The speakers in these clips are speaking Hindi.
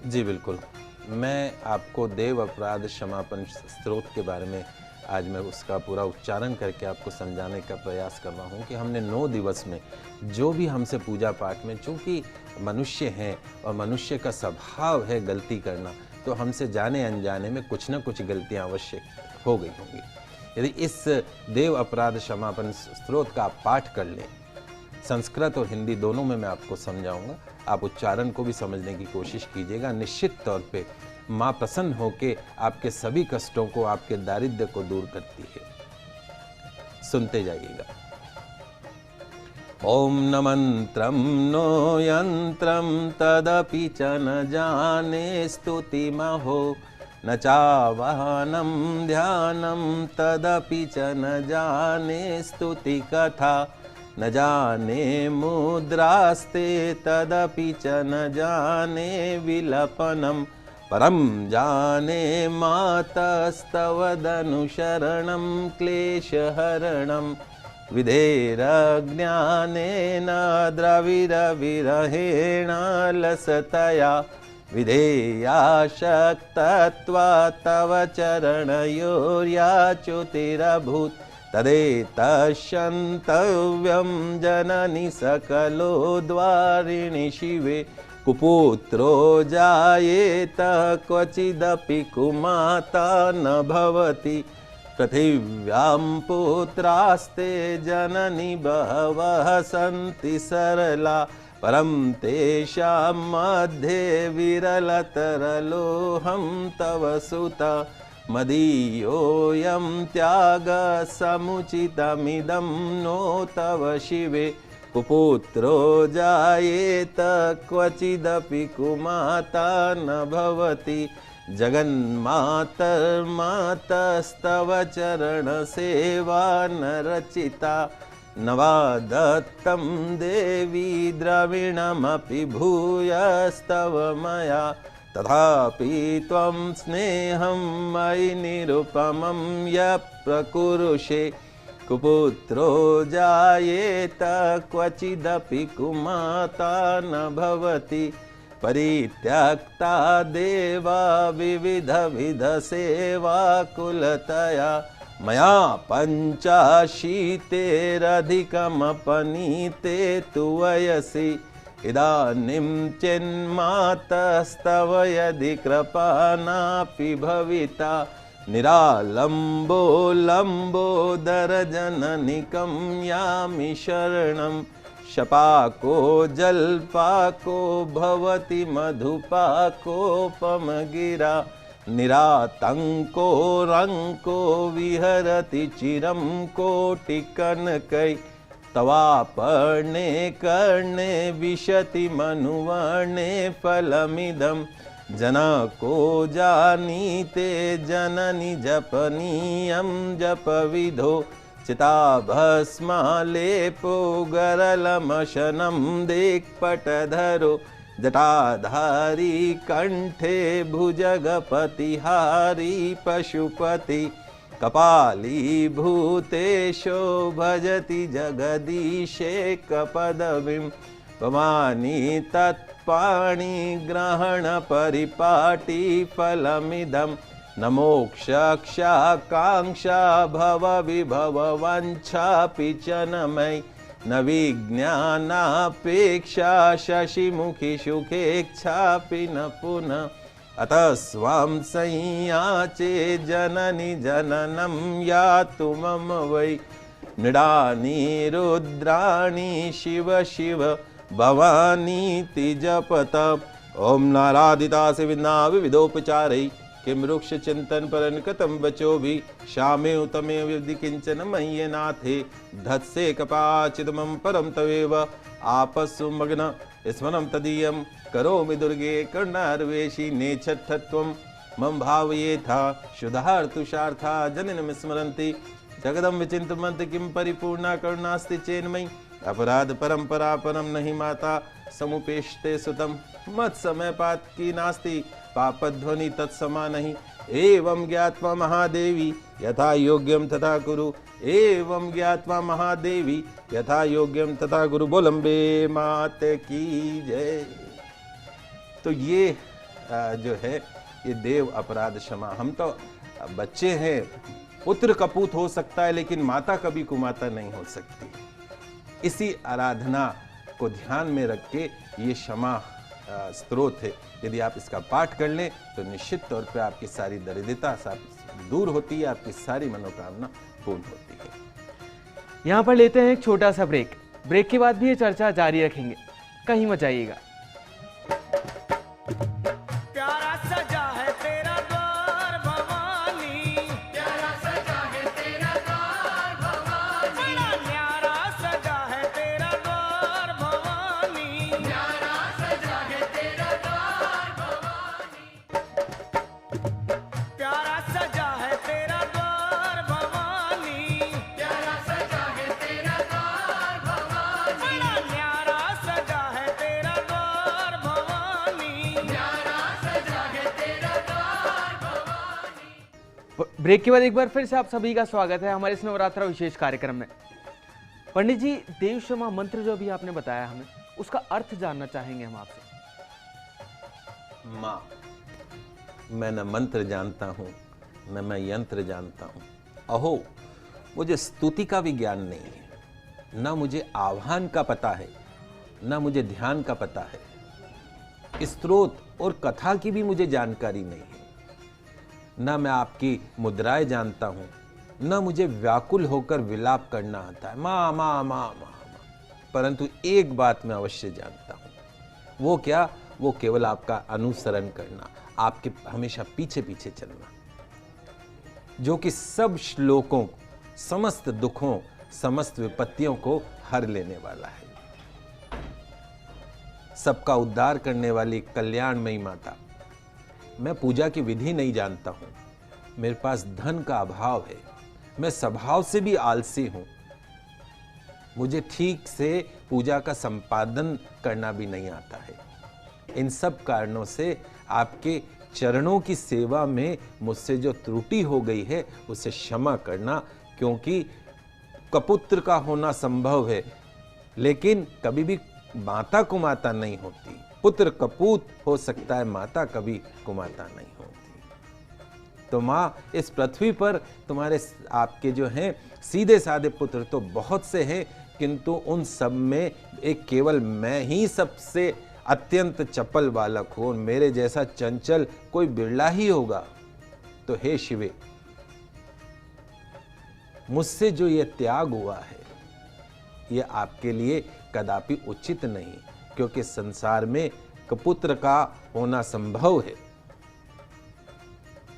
जी बिल्कुल। मैं आपको देव अपराध क्षमापण स्त्रोत के बारे में आज मैं उसका पूरा उच्चारण करके आपको समझाने का प्रयास कर रहा हूँ कि हमने 9 दिवस में जो भी हमसे पूजा पाठ में, चूँकि मनुष्य हैं और मनुष्य का स्वभाव है गलती करना, तो हमसे जाने अनजाने में कुछ न कुछ गलतियाँ अवश्य हो गई होंगी। यदि इस देव अपराध क्षमापण स्त्रोत का आप पाठ कर लें, संस्कृत और हिंदी दोनों में मैं आपको समझाऊंगा, आप उच्चारण को भी समझने की कोशिश कीजिएगा। निश्चित तौर पे माँ प्रसन्न होकर आपके सभी कष्टों को, आपके दारिद्र्य को दूर करती है। सुनते जाइएगा। ओम न मंत्रम नो यंत्रम तदपि च न जाने स्तुति महो, न चावाहनम ध्यानम तदपि च न जाने स्तुति कथा, न जाने मुद्रास्ते तदपि च न जाने विलपनम, परम जाने मातस्तवदनुशरणं क्लेशहरणं, विधेरज्ञानेन द्रविरविरहेण लसतया, विधेया शक्तत्वा तव चरणयोर्याच्युतिरभूत्, तदेतशन्तव्यं जननि सकलो द्वारिणि शिवे, कुपुत्रो जायेत क्वचिदपि कुमाता न भवति, पृथिव्यां पुत्रास्ते जननि बहवः सन्ति सरला, परं तेषां मध्ये विरलतरलोऽहं तव सुता, मदीयोऽयं त्यागसमुचितमिदं नो तव शिवे, कुपुत्रो जायेत क्वचिदपि कुमाता न भवति, जगन्मातर्मातस्तव चरणसेवा न रचिता, न वा दत्तं देवी द्रविणमपि भूयस्तव मया, तथापि त्वं स्नेहं मयि निरुपमं यः प्रकुरुषे, कुपुत्रो जायेत क्वचिदपि कुमाता न भवति, परित्यक्ता देवा विविधविधसेवाकुलतया, मया पञ्चाशीतेरधिकमपनीते तु वयसि, इदानीं चिन्मातस्तव यदि कृपा नापि भविता, निरालम्बो लम्बोदरजननिकं यामि शरणं, शपाको जल्पाको भवति मधुपाकोपमगिरा, निरातङ्को रङ्को विहरति चिरं कोटिकनकै, तवापर्णे कर्णे विशति मनुवर्णे फलमिदं, जनको जानीते जननि जपनीयं जपविधो, चिताभस्मालेपो गरलमशनं दिक्पटधरो, जटाधारी कंठे भुजगपतिहारी पशुपति, कपाली भूतेशो भजति जगदीशे कपदविं, भवानी तत्पाणि ग्रहण परिपाटी फलमिदं, न मोक्षाकांक्षा भव विभव वाञ्छापि च न मयि, न विज्ञानापेक्षा शशिमुखि सुखेच्छापि न पुनः, अतः स्वां संयाचे जननि जननं यातु मम वै, मृडानि रुद्राणि शिव शिव भवानीति जपत, ओम नारादिता सेविना विविधोपचारै, किं वृक्ष चिंतन परन कथम बचो भी, श्यामे उत्तमे विधि किंचन मह्ये नाथे, धत्से कपाचिदमं परम तवेव, आपस्सु मग्न स्मरं तदीयं, करोमि दुर्गे करुणार्वेशी नेच्छत्वं, मम भावयेथा शुद्धार्थुषार्था जनिनं स्मरन्ति, जगदं विचिन्तमन्ति किं परिपूर्णा करुणास्ति चेन्मयि, अपराध परंपरा परम नहीं माता, समुपेष्टे सुतम, मत समय पात की नास्ति, पापध्वनि तत्समा नहीं, एवं ज्ञात्वा महादेवी यथा योग्यम तथा कुरु, एवं ज्ञात्वा महादेवी यथा योग्यम तथा गुरु। बोलंबे मात की जय। तो ये जो है ये देव अपराध क्षमा। हम तो बच्चे हैं, पुत्र कपूत हो सकता है लेकिन माता कभी कुमाता नहीं हो सकती। इसी आराधना को ध्यान में रख के ये क्षमा स्तोत्र है, यदि आप इसका पाठ कर लें तो निश्चित तौर पे आपकी सारी दरिद्रता दूर होती है, आपकी सारी मनोकामना पूर्ण होती है। यहाँ पर लेते हैं एक छोटा सा ब्रेक। ब्रेक के बाद भी ये चर्चा जारी रखेंगे, कहीं मत जाइएगा। ब्रेक के बाद एक बार फिर से आप सभी का स्वागत है हमारे इस नवरात्रा विशेष कार्यक्रम में। पंडित जी, देव क्षमा मंत्र जो अभी आपने बताया हमें, उसका अर्थ जानना चाहेंगे हम आपसे। माँ, मैं न मंत्र जानता हूँ न मैं यंत्र जानता हूँ। अहो, मुझे स्तुति का भी ज्ञान नहीं है, न मुझे आह्वान का पता है, न मुझे ध्यान का पता है। स्तोत्र और कथा की भी मुझे जानकारी नहीं है। न मैं आपकी मुद्राएं जानता हूं, न मुझे व्याकुल होकर विलाप करना आता है, माँ माँ माँ माँ माँ। परंतु एक बात मैं अवश्य जानता हूं, वो क्या? वो केवल आपका अनुसरण करना, आपके हमेशा पीछे पीछे चलना, जो कि सब श्लोकों, समस्त दुखों, समस्त विपत्तियों को हर लेने वाला है। सबका उद्धार करने वाली कल्याणमयी माता। मैं पूजा की विधि नहीं जानता हूं, मेरे पास धन का अभाव है, मैं स्वभाव से भी आलसी हूं, मुझे ठीक से पूजा का संपादन करना भी नहीं आता है। इन सब कारणों से आपके चरणों की सेवा में मुझसे जो त्रुटि हो गई है उसे क्षमा करना, क्योंकि कपुत्र का होना संभव है लेकिन कभी भी माता कुमाता नहीं होती। पुत्र कपूत हो सकता है, माता कभी कुमाता नहीं होती। तो माँ, इस पृथ्वी पर तुम्हारे आपके जो हैं सीधे साधे पुत्र तो बहुत से हैं, किंतु उन सब में एक केवल मैं ही सबसे अत्यंत चपल बालक हूं। मेरे जैसा चंचल कोई बिरला ही होगा। तो हे शिवे, मुझसे जो ये त्याग हुआ है ये आपके लिए कदापि उचित नहीं, क्योंकि संसार में कपुत्र का होना संभव है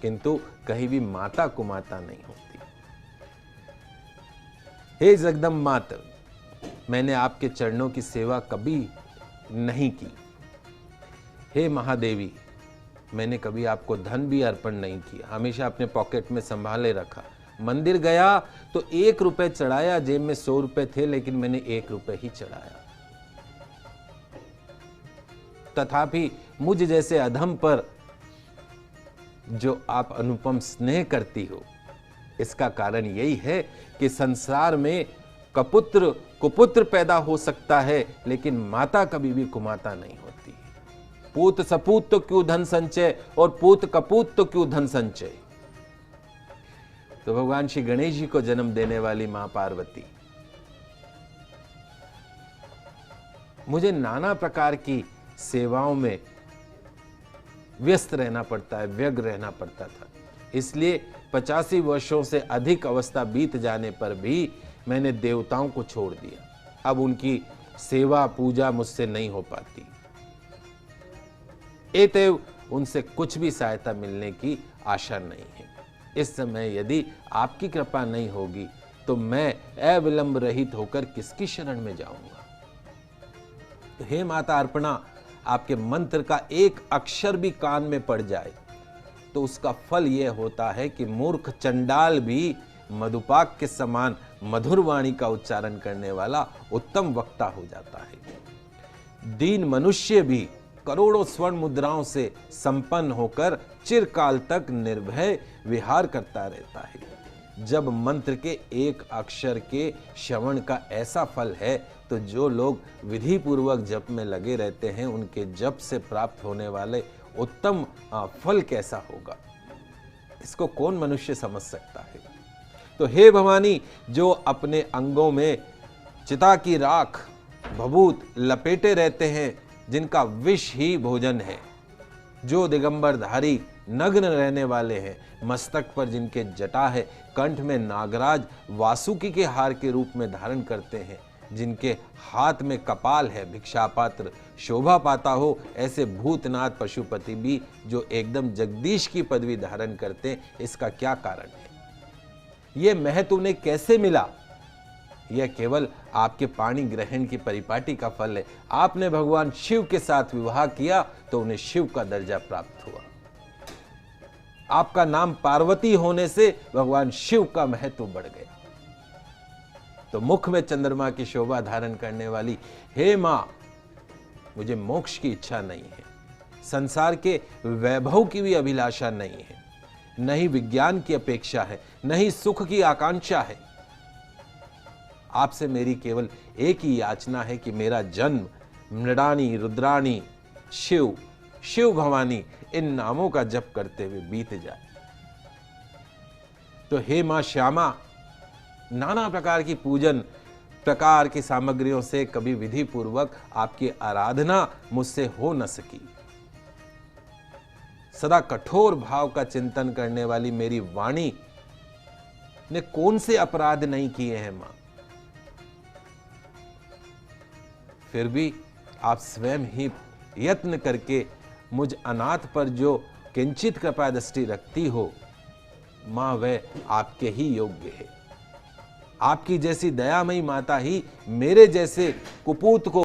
किंतु कहीं भी माता कुमाता नहीं होती। हे जगदम्ब माता, मैंने आपके चरणों की सेवा कभी नहीं की। हे महादेवी, मैंने कभी आपको धन भी अर्पण नहीं किया, हमेशा अपने पॉकेट में संभाले रखा। मंदिर गया तो 1 रुपए चढ़ाया, जेब में 100 रुपए थे लेकिन मैंने 1 रुपए ही चढ़ाया। तथापि मुझ जैसे अधम पर जो आप अनुपम स्नेह करती हो, इसका कारण यही है कि संसार में कपुत्र कुपुत्र पैदा हो सकता है लेकिन माता कभी भी कुमाता नहीं होती। पूत सपूत तो क्यों धन संचय और पूत कपूत तो क्यों धन संचय। तो भगवान श्री गणेश जी को जन्म देने वाली मां पार्वती, मुझे नाना प्रकार की सेवाओं में व्यस्त रहना पड़ता है, व्यग्र रहना पड़ता था। इसलिए 85 वर्षों से अधिक अवस्था बीत जाने पर भी मैंने देवताओं को छोड़ दिया। अब उनकी सेवा पूजा मुझसे नहीं हो पाती। एतएव उनसे कुछ भी सहायता मिलने की आशा नहीं है। इस समय यदि आपकी कृपा नहीं होगी तो मैं अविलंब रहित होकर किसकी शरण में जाऊंगा। तो हे माता अर्पणा, आपके मंत्र का एक अक्षर भी कान में पड़ जाए तो उसका फल यह होता है कि मूर्ख चंडाल भी मधुपाक के समान मधुर वाणी का उच्चारण करने वाला उत्तम वक्ता हो जाता है। दीन मनुष्य भी करोड़ों स्वर्ण मुद्राओं से संपन्न होकर चिरकाल तक निर्भय विहार करता रहता है। जब मंत्र के एक अक्षर के श्रवण का ऐसा फल है तो जो लोग विधि पूर्वक जप में लगे रहते हैं उनके जप से प्राप्त होने वाले उत्तम फल कैसा होगा, इसको कौन मनुष्य समझ सकता है। तो हे भवानी, जो अपने अंगों में चिता की राख भभूत लपेटे रहते हैं, जिनका विष ही भोजन है, जो दिगंबरधारी नग्न रहने वाले हैं, मस्तक पर जिनके जटा है, कंठ में नागराज वासुकी के हार के रूप में धारण करते हैं, जिनके हाथ में कपाल है, भिक्षा पात्र शोभा पाता हो, ऐसे भूतनाथ पशुपति भी जो एकदम जगदीश की पदवी धारण करते हैं, इसका क्या कारण है? ये महत्व उन्हें कैसे मिला? यह केवल आपके पाणी ग्रहण की परिपाटी का फल है। आपने भगवान शिव के साथ विवाह किया तो उन्हें शिव का दर्जा प्राप्त हुआ। आपका नाम पार्वती होने से भगवान शिव का महत्व बढ़ गया। तो मुख में चंद्रमा की शोभा धारण करने वाली हे मां, मुझे मोक्ष की इच्छा नहीं है, संसार के वैभव की भी अभिलाषा नहीं है, न ही विज्ञान की अपेक्षा है, न ही सुख की आकांक्षा है। आपसे मेरी केवल एक ही याचना है कि मेरा जन्म मृडानी, रुद्राणी, शिव, शिव भवानी इन नामों का जप करते हुए बीत जाए। तो हे मां श्यामा, नाना प्रकार की पूजन प्रकार की सामग्रियों से कभी विधि पूर्वक आपकी आराधना मुझसे हो न सकी। सदा कठोर भाव का चिंतन करने वाली मेरी वाणी ने कौन से अपराध नहीं किए हैं मां, फिर भी आप स्वयं ही यत्न करके मुझ अनाथ पर जो किंचित कृपा दृष्टि रखती हो मां, वह आपके ही योग्य है। आपकी जैसी दयामयी माता ही मेरे जैसे कुपूत को